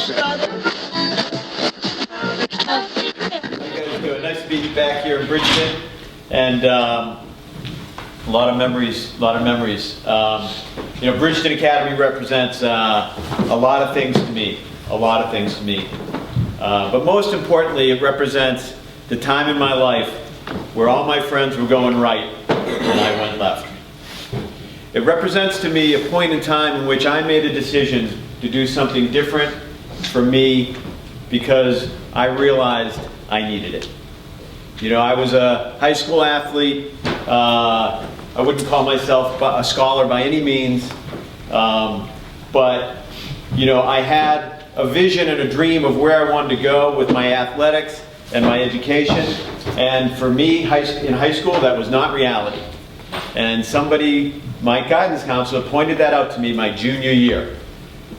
Good. Nice to be back here in Bridgton, and a lot of memories. You know, Bridgton Academy represents a lot of things to me. But most importantly, it represents the time in my life where all my friends were going right and I went left. It represents to me a point in time in which I made a decision to do something different for me because I realized I needed it. You know, I was a high school athlete. I wouldn't call myself a scholar by any means, but you know, I had a vision and a dream of where I wanted to go with my athletics and my education. And for me, in high school, that was not reality. And somebody, my guidance counselor, pointed that out to me my junior year.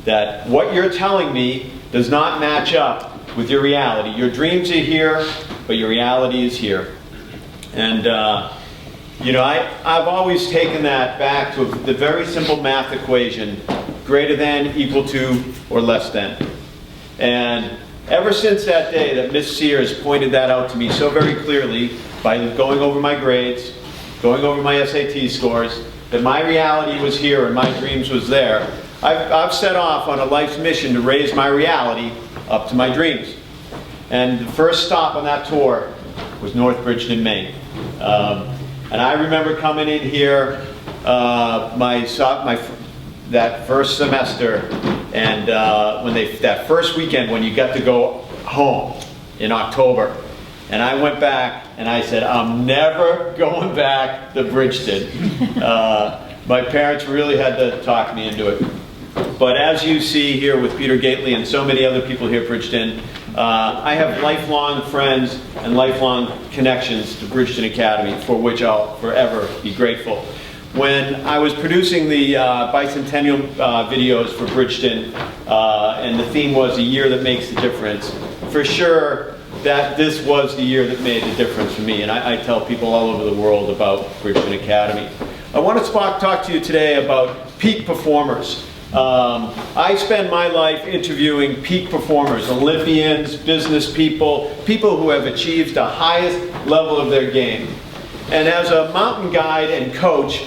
That what you're telling me does not match up with your reality. Your dreams are here, but your reality is here. And you know, I've always taken that back to the very simple math equation, greater than, equal to, or less than. And ever since that day that Miss Sears pointed that out to me so very clearly by going over my grades, going over my SAT scores, that my reality was here and my dreams was there, I've set off on a life's mission to raise my reality up to my dreams. And the first stop on that tour was North Bridgton, Maine. And I remember coming in here that first semester, and that first weekend when you got to go home in October, and I went back and I said, I'm never going back to Bridgton. My parents really had to talk me into it. But as you see here with Peter Gately and so many other people here at Bridgton, I have lifelong friends and lifelong connections to Bridgton Academy, for which I'll forever be grateful. When I was producing the bicentennial videos for Bridgton, and the theme was a year that makes a difference, for sure that this was the year that made a difference for me, and I tell people all over the world about Bridgton Academy. I want to talk to you today about peak performers. I spend my life interviewing peak performers, Olympians, business people, people who have achieved the highest level of their game. And as a mountain guide and coach,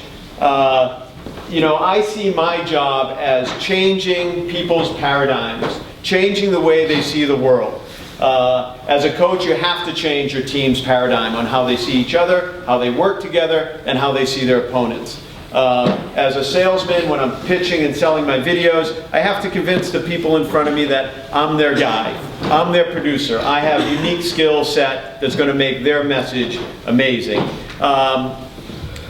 you know, I see my job as changing people's paradigms, changing the way they see the world. As a coach, you have to change your team's paradigm on how they see each other, how they work together, and how they see their opponents. As a salesman, when I'm pitching and selling my videos, I have to convince the people in front of me that I'm their guy, I'm their producer. I have a unique skill set that's going to make their message amazing.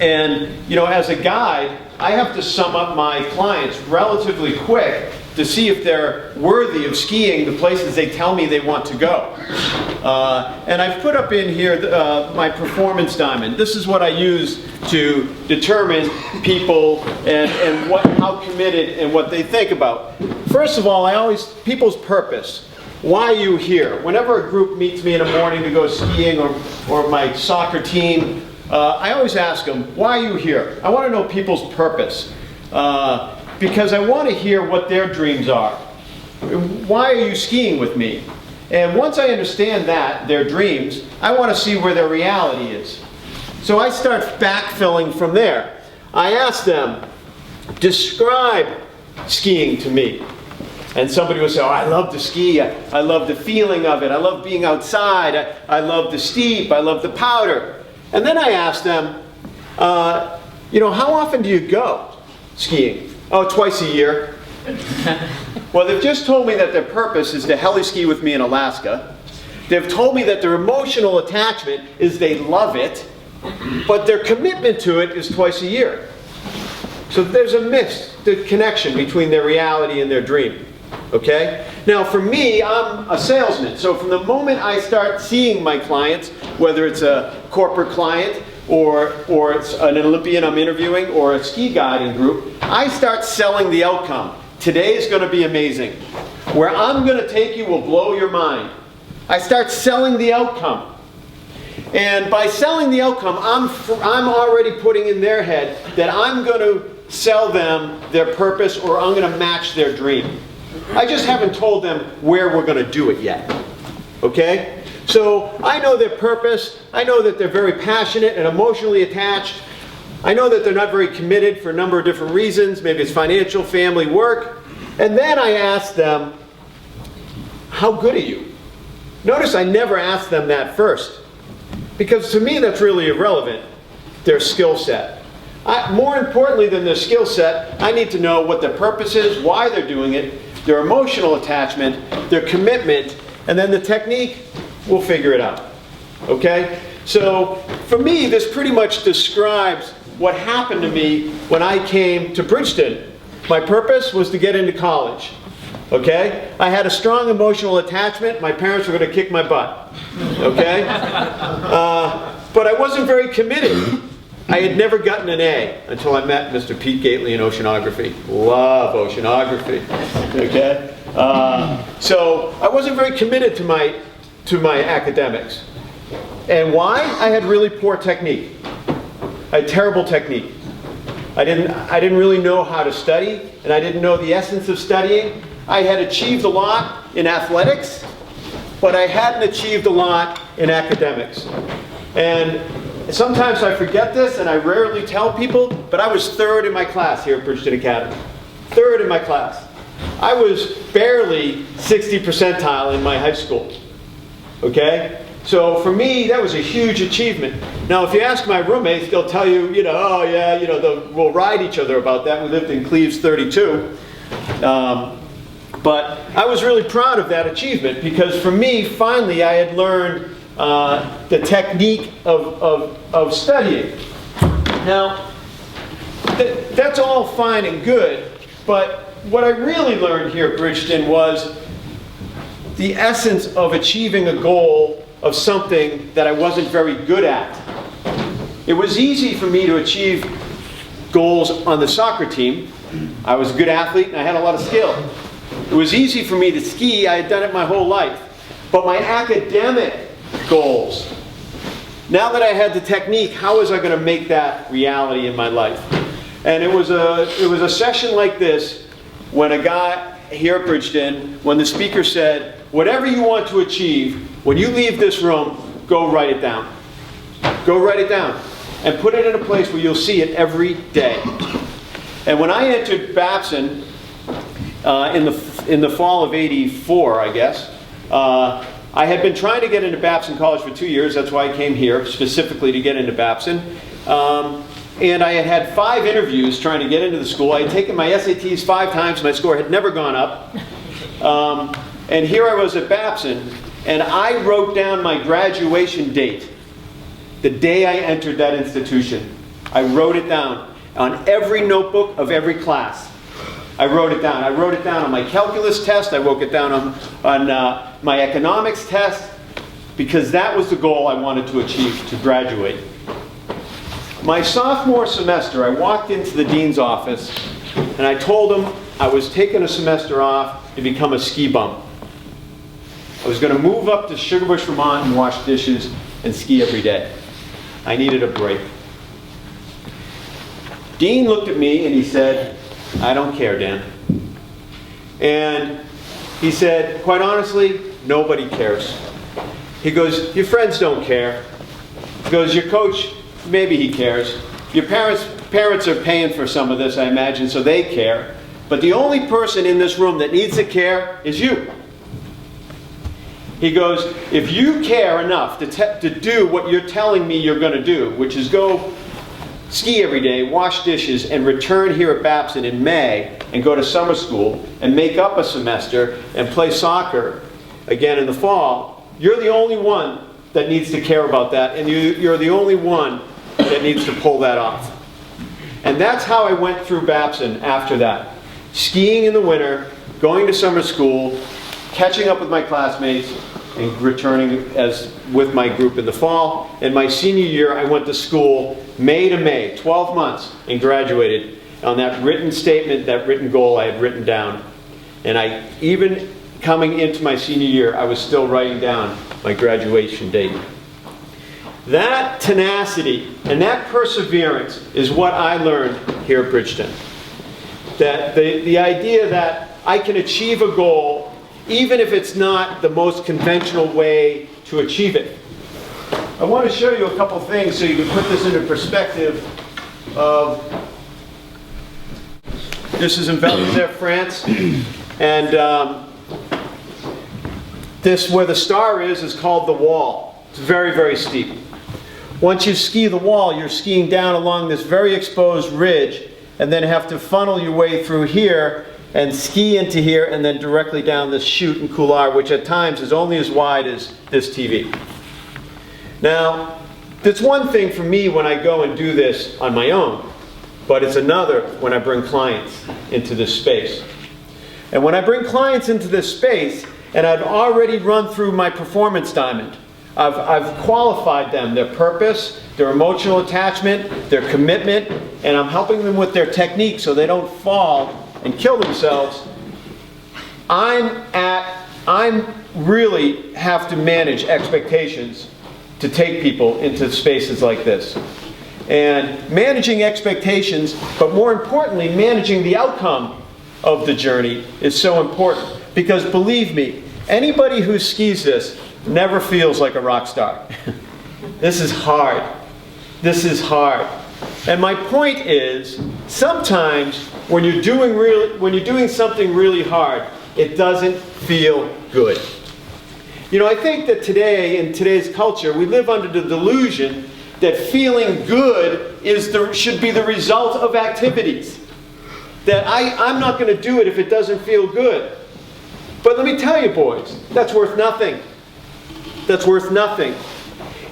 And you know, as a guide, I have to sum up my clients relatively quick to see if they're worthy of skiing the places they tell me they want to go. And I've put up in here my performance diamond. This is what I use to determine people and how committed and what they think about. First of all, people's purpose. Why are you here? Whenever a group meets me in the morning to go skiing, or my soccer team, I always ask them, why are you here? I want to know people's purpose. Because I want to hear what their dreams are. Why are you skiing with me? And once I understand that, their dreams, I want to see where their reality is. So I start backfilling from there. I ask them, describe skiing to me. And somebody will say, oh, I love to ski. I love the feeling of it. I love being outside. I love the steep. I love the powder. And then I ask them, you know, how often do you go skiing? Oh, twice a year. Well, they've just told me that their purpose is to heli ski with me in Alaska. They've told me that their emotional attachment is they love it, but their commitment to it is twice a year. So there's a missed connection between their reality and their dream. Okay? Now for me, I'm a salesman. So from the moment I start seeing my clients, whether it's a corporate client, or it's an Olympian I'm interviewing, or a ski guiding group, I start selling the outcome. Today is going to be amazing. Where I'm going to take you will blow your mind. I start selling the outcome. And by selling the outcome, I'm already putting in their head that I'm going to sell them their purpose, or I'm going to match their dream. I just haven't told them where we're going to do it yet. Okay? So I know their purpose. I know that they're very passionate and emotionally attached. I know that they're not very committed for a number of different reasons. Maybe it's financial, family, work. And then I ask them, how good are you? Notice I never ask them that first, because to me that's really irrelevant, their skill set. More importantly than their skill set, I need to know what their purpose is, why they're doing it, their emotional attachment, their commitment, and then the technique, we'll figure it out. Okay? So for me, this pretty much describes what happened to me when I came to Bridgton. My purpose was to get into college. Okay? I had a strong emotional attachment. My parents were going to kick my butt. Okay? But I wasn't very committed. I had never gotten an A until I met Mr. Pete Gately in oceanography. Love oceanography. Okay? So I wasn't very committed to my academics. And why? I had really poor technique. I had terrible technique. I didn't really know how to study, and I didn't know the essence of studying. I had achieved a lot in athletics, but I hadn't achieved a lot in academics. And sometimes I forget this, and I rarely tell people, but I was third in my class here at Bridgton Academy. Third in my class. I was barely 60 percentile in my high school. Okay? So for me, that was a huge achievement. Now, if you ask my roommates, they'll tell you, oh yeah, we'll ride each other about that. We lived in Cleves 32. But I was really proud of that achievement, because for me, finally, I had learned the technique of studying. Now, that's all fine and good, but what I really learned here at Bridgton was the essence of achieving a goal of something that I wasn't very good at. It was easy for me to achieve goals on the soccer team. I was a good athlete and I had a lot of skill. It was easy for me to ski. I had done it my whole life. But my academic goals, now that I had the technique, how was I going to make that reality in my life? And it was a session like this when a guy here at Bridgton, when the speaker said, whatever you want to achieve, when you leave this room, go write it down. Go write it down. And put it in a place where you'll see it every day. And when I entered Babson in the fall of '84, I guess, I had been trying to get into Babson College for 2 years. That's why I came here, specifically to get into Babson. And I had had 5 interviews trying to get into the school. I had taken my SATs 5 times. My score had never gone up. And here I was at Babson, and I wrote down my graduation date, the day I entered that institution. I wrote it down on every notebook of every class. I wrote it down. I wrote it down on my calculus test. I wrote it down on my economics test, because that was the goal I wanted to achieve, to graduate. My sophomore semester, I walked into the dean's office, and I told him I was taking a semester off to become a ski bum. I was going to move up to Sugarbush, Vermont and wash dishes and ski every day. I needed a break. Dean looked at me and he said, I don't care, Dan. And he said, quite honestly, nobody cares. He goes, your friends don't care. He goes, your coach, maybe he cares. Your parents are paying for some of this, I imagine, so they care. But the only person in this room that needs to care is you. He goes, if you care enough to do what you're telling me you're going to do, which is go ski every day, wash dishes, and return here at Babson in May and go to summer school and make up a semester and play soccer again in the fall, you're the only one that needs to care about that, and you're the only one that needs to pull that off. And that's how I went through Babson after that. Skiing in the winter, going to summer school, catching up with my classmates, and returning with my group in the fall. In my senior year, I went to school May to May, 12 months, and graduated on that written statement, that written goal I had written down. And even coming into my senior year, I was still writing down my graduation date. That tenacity and that perseverance is what I learned here at Bridgton. That the idea that I can achieve a goal even if it's not the most conventional way to achieve it. I want to show you a couple things so you can put this into perspective of, this is in Val-d'Isère, France, and this, where the star is called the wall. It's very, very steep. Once you ski the wall, you're skiing down along this very exposed ridge, and then have to funnel your way through here and ski into here, and then directly down this chute and couloir, which at times is only as wide as this TV. Now, it's one thing for me when I go and do this on my own, but it's another when I bring clients into this space. And when I bring clients into this space, and I've already run through my performance diamond, I've qualified them, their purpose, their emotional attachment, their commitment, and I'm helping them with their technique so they don't fall and kill themselves. I'm really have to manage expectations to take people into spaces like this. And managing expectations, but more importantly, managing the outcome of the journey is so important. Because believe me, anybody who skis this never feels like a rock star. This is hard. This is hard. And my point is, sometimes when you're doing something really hard, it doesn't feel good. You know, I think that today, in today's culture, we live under the delusion that feeling good should be the result of activities. That I'm not going to do it if it doesn't feel good. But let me tell you, boys, that's worth nothing. That's worth nothing.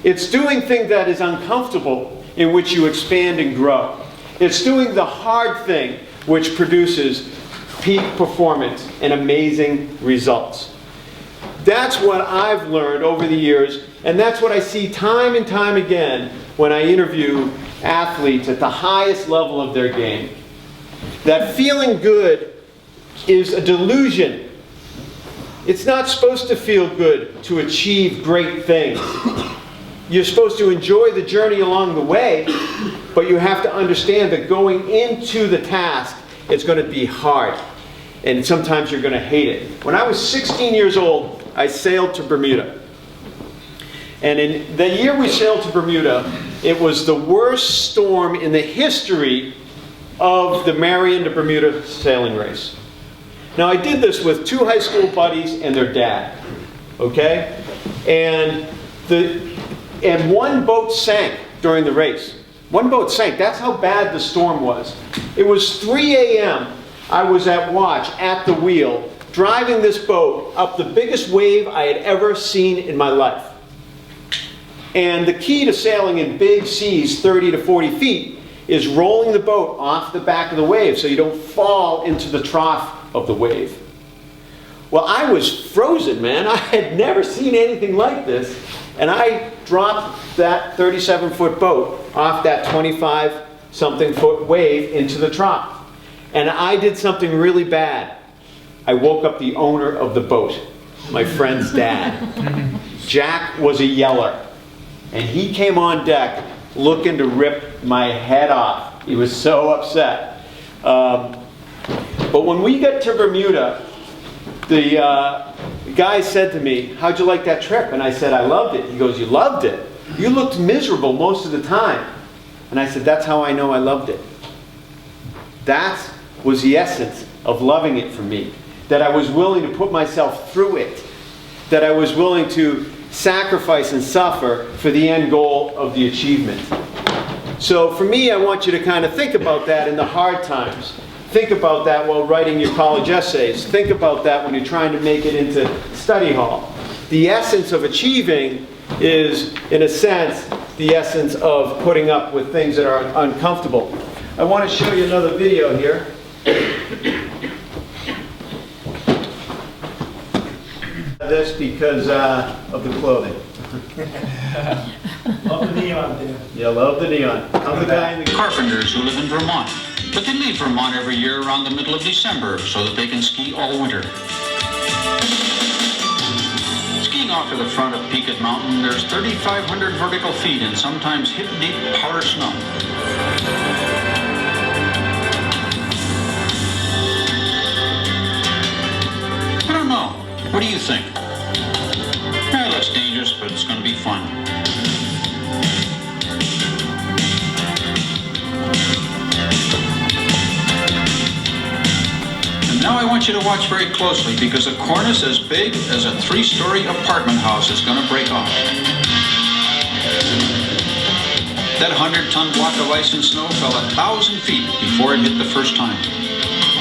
It's doing things that is uncomfortable in which you expand and grow. It's doing the hard thing which produces peak performance and amazing results. That's what I've learned over the years, and that's what I see time and time again when I interview athletes at the highest level of their game. That feeling good is a delusion. It's not supposed to feel good to achieve great things. You're supposed to enjoy the journey along the way, but you have to understand that going into the task, it's going to be hard. And sometimes you're going to hate it. When I was 16 years old, I sailed to Bermuda. And in the year we sailed to Bermuda, it was the worst storm in the history of the Marion to Bermuda sailing race. Now, I did this with 2 high school buddies and their dad, okay? And one boat sank during the race. One boat sank. That's how bad the storm was. It was 3 a.m. I was at watch, at the wheel, driving this boat up the biggest wave I had ever seen in my life. And the key to sailing in big seas, 30 to 40 feet, is rolling the boat off the back of the wave so you don't fall into the trough of the wave. Well, I was frozen, man. I had never seen anything like this. And I dropped that 37-foot boat off that 25-something foot wave into the trough. And I did something really bad. I woke up the owner of the boat, my friend's dad. Jack was a yeller. And he came on deck looking to rip my head off. He was so upset. But when we got to Bermuda, the guy said to me, "How'd you like that trip?" And I said, "I loved it." He goes, "You loved it? You looked miserable most of the time." And I said, "That's how I know I loved it." That was the essence of loving it for me. That I was willing to put myself through it. That I was willing to sacrifice and suffer for the end goal of the achievement. So for me, I want you to kind of think about that in the hard times. Think about that while writing your college essays. Think about that when you're trying to make it into study hall. The essence of achieving is, in a sense, the essence of putting up with things that are uncomfortable. I want to show you another video here. This because of the clothing. Love the neon, Dan. Yeah, love the neon. I'm the guy in the Carpenters who live in Vermont, but they leave Vermont every year around the middle of December so that they can ski all winter. Skiing off to the front of Peaked Mountain, there's 3,500 vertical feet and sometimes hip-deep powder snow. What do you think? It looks dangerous, but it's going to be fun. And now I want you to watch very closely, because a cornice as big as a 3-story apartment house is going to break off. That 100-ton block of ice and snow fell 1,000 feet before it hit the first time.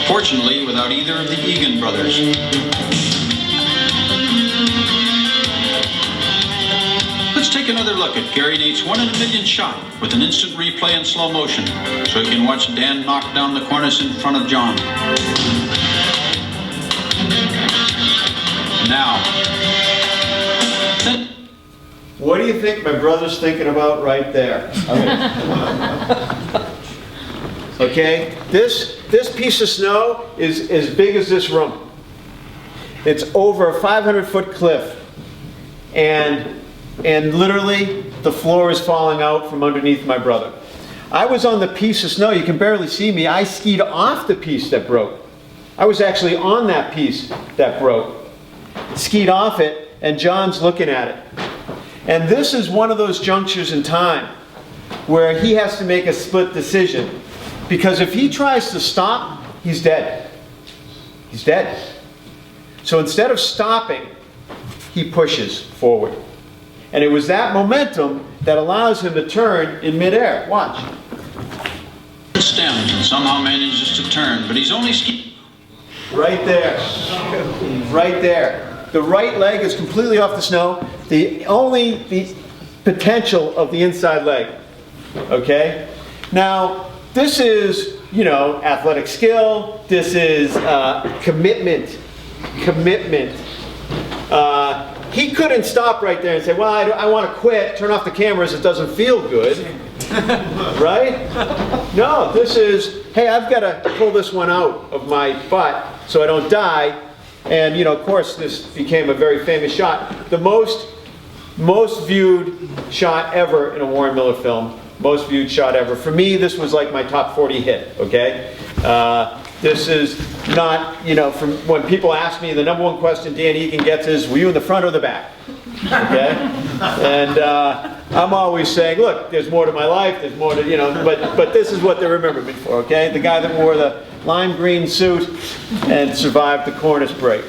Fortunately, without either of the Egan brothers. Let's take another look at Gary Nate's 1 in a million shot with an instant replay in slow motion, so you can watch Dan knock down the cornice in front of John. Now, What do you think my brother's thinking about right there? Okay, this piece of snow is as big as this room. It's over a 500-foot cliff, and literally the floor is falling out from underneath my brother. I was on the piece of snow, you can barely see me. I skied off the piece that broke. I was actually on that piece that broke. Skied off it, and John's looking at it. And this is one of those junctures in time where he has to make a split decision. Because if he tries to stop, he's dead. He's dead. So instead of stopping, he pushes forward. And it was that momentum that allows him to turn in midair. Watch. stems and somehow manages to turn, but he's only skiing. Right there. Right there. The right leg is completely off the snow. The potential of the inside leg. Okay? Now, this is, athletic skill. This is commitment. Commitment. He couldn't stop right there and say, well, I want to quit, turn off the cameras, it doesn't feel good. Right? No, this is, hey, I've got to pull this one out of my butt so I don't die. And, of course, this became a very famous shot. The most viewed shot ever in a Warren Miller film. Most viewed shot ever. For me, this was like my top 40 hit, okay? This is not, from when people ask me, the number one question Dan Egan gets is, were you in the front or the back? Okay? And I'm always saying, look, there's more to my life, there's more to, but this is what they remember me for, okay? The guy that wore the lime green suit and survived the cornice break.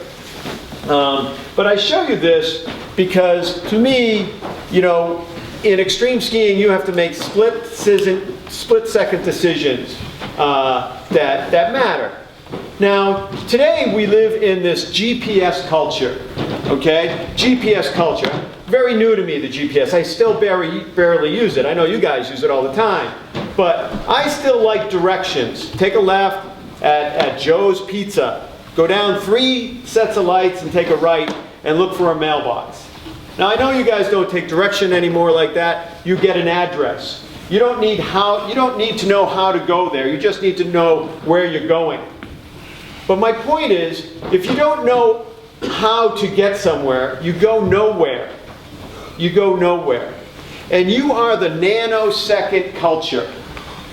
But I show you this because, to me, in extreme skiing, you have to make split-second decisions that matter. Now, today we live in this GPS culture, okay? GPS culture. Very new to me, the GPS. I still barely use it. I know you guys use it all the time. But I still like directions. Take a left at Joe's Pizza. Go down 3 sets of lights and take a right and look for a mailbox. Now, I know you guys don't take direction anymore like that. You get an address. You don't need to know how to go there. You just need to know where you're going. But my point is, if you don't know how to get somewhere, you go nowhere. You go nowhere. And you are the nanosecond culture.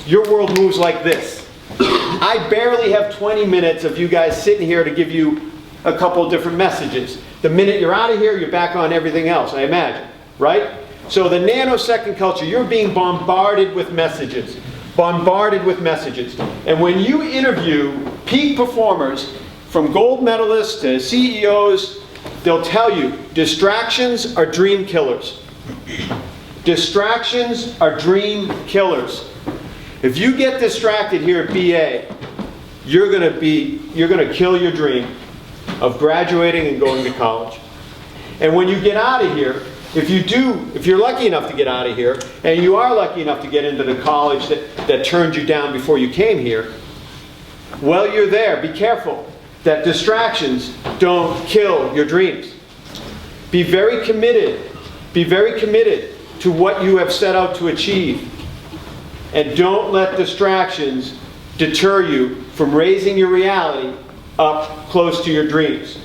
Your world moves like this. I barely have 20 minutes of you guys sitting here to give you a couple of different messages. The minute you're out of here, you're back on everything else, I imagine. Right? So the nanosecond culture, you're being bombarded with messages. Bombarded with messages. And when you interview peak performers, from gold medalists to CEOs, they'll tell you, distractions are dream killers. Distractions are dream killers. If you get distracted here at BA, you're going to kill your dream of graduating and going to college. And when you get out of here, if you're lucky enough to get out of here, and you are lucky enough to get into the college that turned you down before you came here, well, you're there. Be careful that distractions don't kill your dreams. Be very committed. Be very committed to what you have set out to achieve. And don't let distractions deter you from raising your reality up close to your dreams.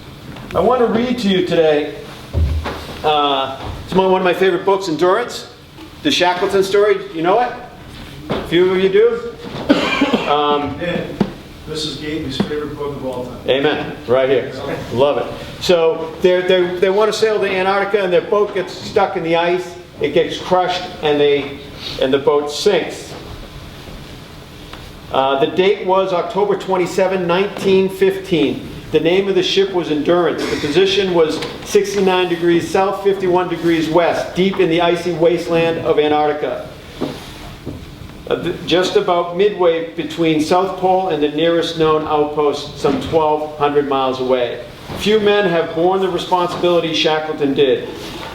I want to read to you today, it's one of my favorite books, Endurance, the Shackleton story. You know it? A few of you do? Mrs. Gaby's favorite book of all time. Amen. Right here. Love it. So they want to sail to Antarctica, and their boat gets stuck in the ice. It gets crushed, and the boat sinks. The date was October 27, 1915. The name of the ship was Endurance. The position was 69 degrees south, 51 degrees west, deep in the icy wasteland of Antarctica. Just about midway between South Pole and the nearest known outpost, some 1,200 miles away. Few men have borne the responsibility Shackleton did.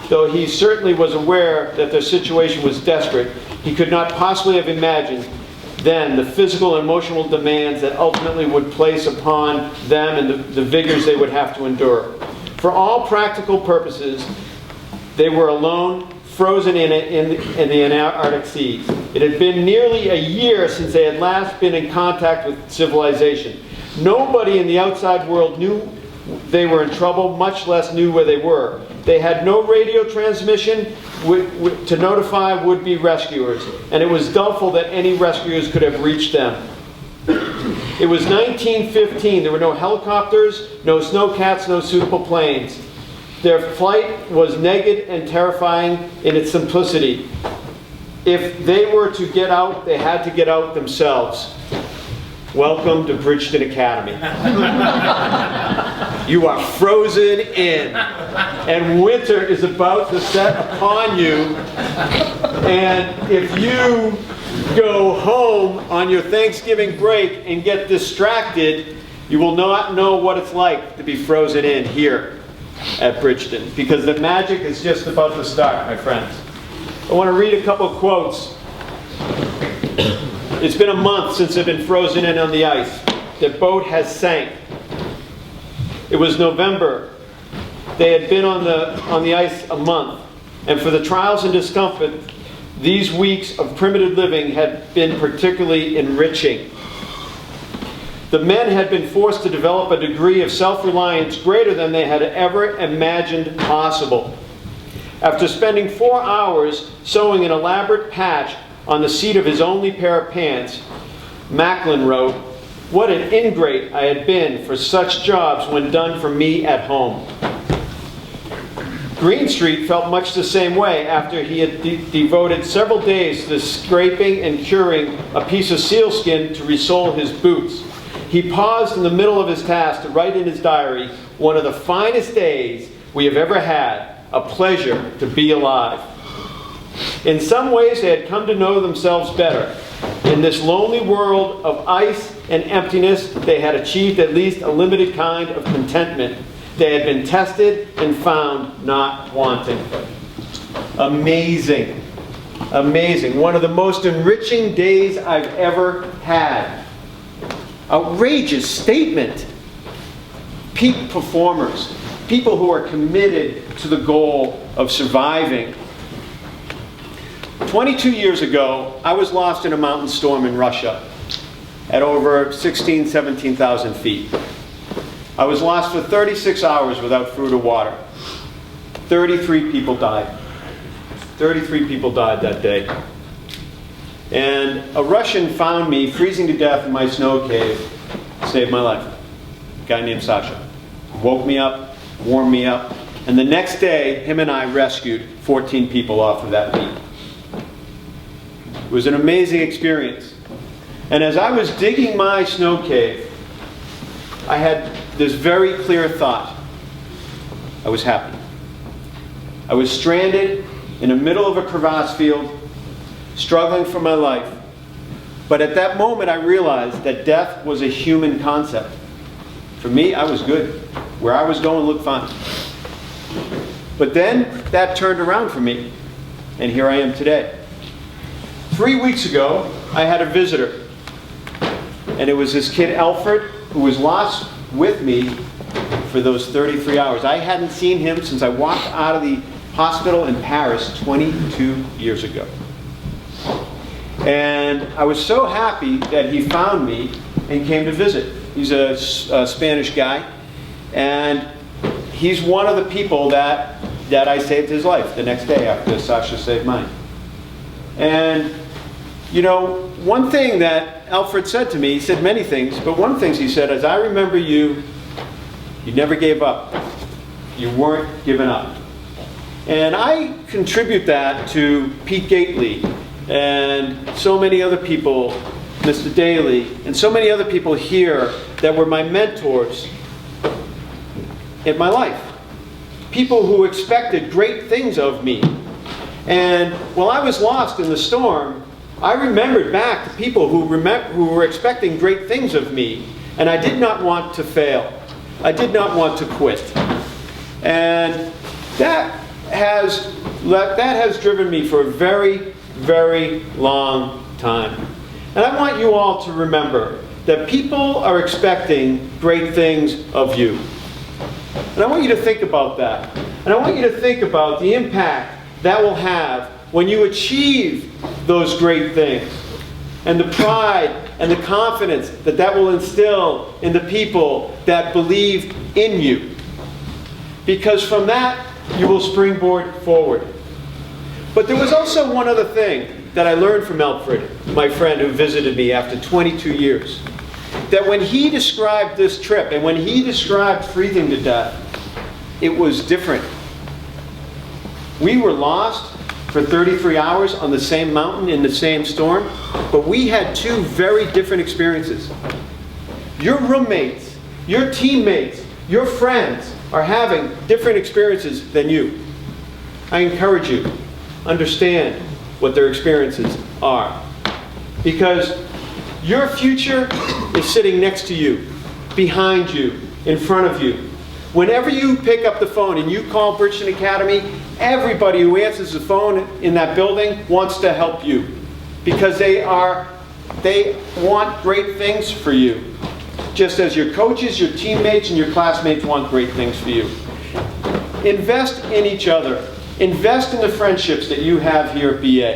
Though he certainly was aware that their situation was desperate, he could not possibly have imagined then the physical and emotional demands that ultimately would place upon them and the vigors they would have to endure. For all practical purposes, they were alone, frozen in the Antarctic seas. It had been nearly a year since they had last been in contact with civilization. Nobody in the outside world knew they were in trouble, much less knew where they were. They had no radio transmission to notify would-be rescuers, and it was doubtful that any rescuers could have reached them. It was 1915. There were no helicopters, no snowcats, no suitable planes. Their flight was naked and terrifying in its simplicity. If they were to get out, they had to get out themselves. Welcome to Bridgton Academy. You are frozen in, and winter is about to set upon you. And if you go home on your Thanksgiving break and get distracted, you will not know what it's like to be frozen in here at Bridgton, because the magic is just about to start, my friends. I want to read a couple of quotes. It's been a month since they've been frozen in on the ice. Their boat has sank. It was November. They had been on the ice a month. And for the trials and discomfort, these weeks of primitive living had been particularly enriching. The men had been forced to develop a degree of self-reliance greater than they had ever imagined possible. After spending 4 hours sewing an elaborate patch on the seat of his only pair of pants, Macklin wrote, "What an ingrate I had been for such jobs when done for me at home." Greenstreet felt much the same way after he had devoted several days to scraping and curing a piece of sealskin to resole his boots. He paused in the middle of his task to write in his diary, "One of the finest days we have ever had, a pleasure to be alive." In some ways, they had come to know themselves better. In this lonely world of ice and emptiness, they had achieved at least a limited kind of contentment. They had been tested and found not wanting. Amazing. Amazing. One of the most enriching days I've ever had. Outrageous statement. Peak performers. People who are committed to the goal of surviving. 22 years ago, I was lost in a mountain storm in Russia at over 17,000 feet. I was lost for 36 hours without food or water. 33 people died. 33 people died that day. And a Russian found me freezing to death in my snow cave, saved my life. A guy named Sasha. Woke me up, warmed me up, and the next day, him and I rescued 14 people off of that peak. It was an amazing experience. And as I was digging my snow cave, I had this very clear thought. I was happy. I was stranded in the middle of a crevasse field, struggling for my life. But at that moment, I realized that death was a human concept. For me, I was good. Where I was going looked fine. But then that turned around for me, and here I am today. 3 weeks ago, I had a visitor, and it was this kid Alfred, who was lost with me for those 33 hours. I hadn't seen him since I walked out of the hospital in Paris 22 years ago. And I was so happy that he found me and came to visit. He's a Spanish guy, and he's one of the people that I saved his life the next day after Sasha saved mine. And, you know, one thing that Alfred said to me, he said many things, but one of the things he said is, I remember you never gave up. You weren't giving up. And I contribute that to Pete Gately and so many other people, Mr. Daly, and so many other people here that were my mentors in my life. People who expected great things of me. And while I was lost in the storm, I remembered back to people who were expecting great things of me, and I did not want to fail. I did not want to quit. And that has driven me for a very, very long time. And I want you all to remember that people are expecting great things of you. And I want you to think about that. And I want you to think about the impact that will have when you achieve those great things. And the pride and the confidence that that will instill in the people that believe in you. Because from that, you will springboard forward. But there was also one other thing that I learned from Alfred, my friend who visited me after 22 years. That when he described this trip and when he described freezing to death, it was different. We were lost for 33 hours on the same mountain in the same storm, but we had two very different experiences. Your roommates, your teammates, your friends are having different experiences than you. I encourage you, understand what their experiences are. Because your future is sitting next to you, behind you, in front of you. Whenever you pick up the phone and you call Bridgton Academy, everybody who answers the phone in that building wants to help you. Because they want great things for you. Just as your coaches, your teammates, and your classmates want great things for you. Invest in each other. Invest in the friendships that you have here at BA.